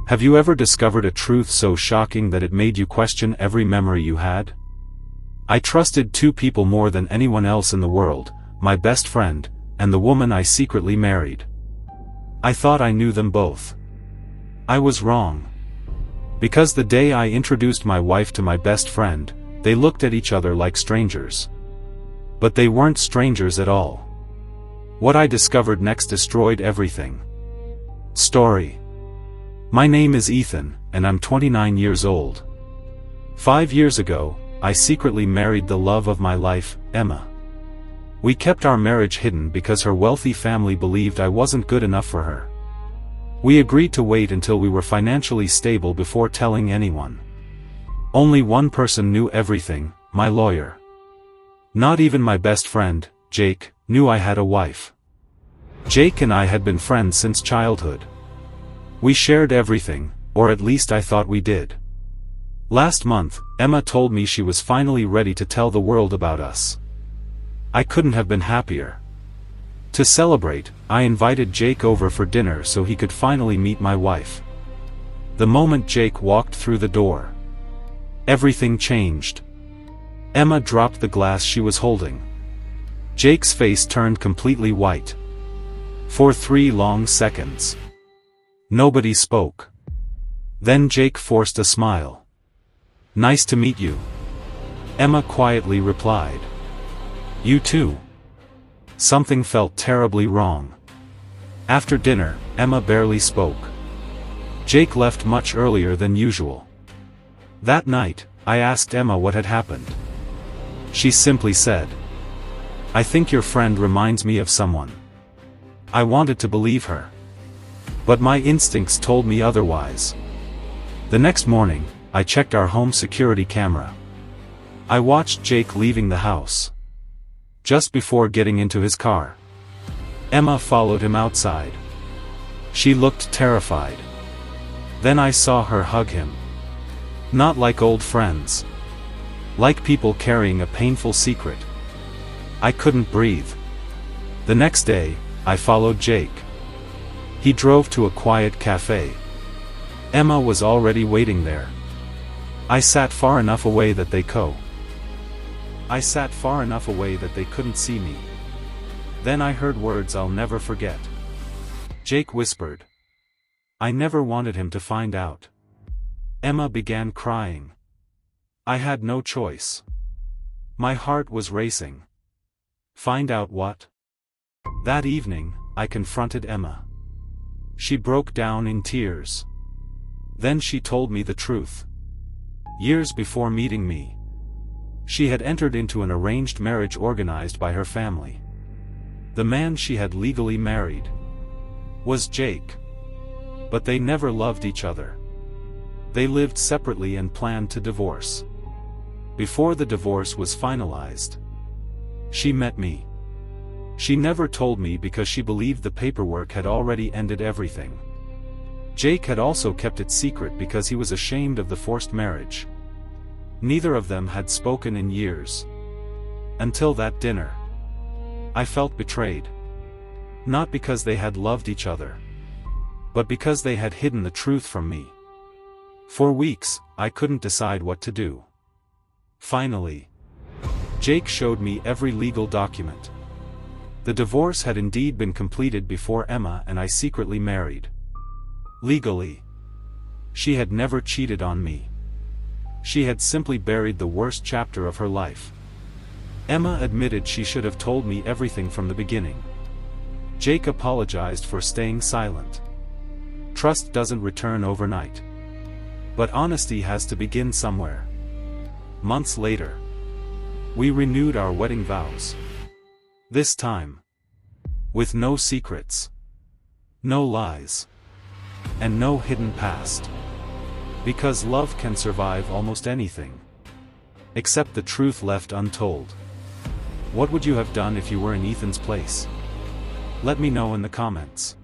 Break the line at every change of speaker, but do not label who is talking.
Have you ever discovered a truth so shocking that it made you question every memory you had? I trusted two people more than anyone else in the world, my best friend, and the woman I secretly married. I thought I knew them both. I was wrong. Because the day I introduced my wife to my best friend, they looked at each other like strangers. But they weren't strangers at all. What I discovered next destroyed everything. Story. My name is Ethan, and I'm 29 years old. 5 years ago, I secretly married the love of my life, Emma. We kept our marriage hidden because her wealthy family believed I wasn't good enough for her. We agreed to wait until we were financially stable before telling anyone. Only one person knew everything, my lawyer. Not even my best friend, Jake, knew I had a wife. Jake and I had been friends since childhood. We shared everything, or at least I thought we did. Last month, Emma told me she was finally ready to tell the world about us. I couldn't have been happier. To celebrate, I invited Jake over for dinner so he could finally meet my wife. The moment Jake walked through the door, everything changed. Emma dropped the glass she was holding. Jake's face turned completely white. For 3 long seconds, nobody spoke. Then Jake forced a smile. "Nice to meet you," Emma quietly replied. "You too." Something felt terribly wrong. After dinner, Emma barely spoke. Jake left much earlier than usual. That night, I asked Emma what had happened. She simply said, "I think your friend reminds me of someone." I wanted to believe her. But my instincts told me otherwise. The next morning, I checked our home security camera. I watched Jake leaving the house. Just before getting into his car, Emma followed him outside. She looked terrified. Then I saw her hug him. Not like old friends. Like people carrying a painful secret. I couldn't breathe. The next day, I followed Jake. He drove to a quiet cafe. Emma was already waiting there. I sat far enough away that they couldn't see me. Then I heard words I'll never forget. Jake whispered, "I never wanted him to find out." Emma began crying. I had no choice. My heart was racing. Find out what? That evening, I confronted Emma. She broke down in tears. Then she told me the truth. Years before meeting me, she had entered into an arranged marriage organized by her family. The man she had legally married was Jake. But they never loved each other. They lived separately and planned to divorce. Before the divorce was finalized, she met me. She never told me because she believed the paperwork had already ended everything. Jake had also kept it secret because he was ashamed of the forced marriage. Neither of them had spoken in years. Until that dinner. I felt betrayed. Not because they had loved each other, but because they had hidden the truth from me. For weeks, I couldn't decide what to do. Finally, Jake showed me every legal document. The divorce had indeed been completed before Emma and I secretly married. Legally, she had never cheated on me. She had simply buried the worst chapter of her life. Emma admitted she should have told me everything from the beginning. Jake apologized for staying silent. Trust doesn't return overnight. But honesty has to begin somewhere. Months later, we renewed our wedding vows. This time, with no secrets, no lies, and no hidden past. Because love can survive almost anything, except the truth left untold. What would you have done if you were in Ethan's place? Let me know in the comments.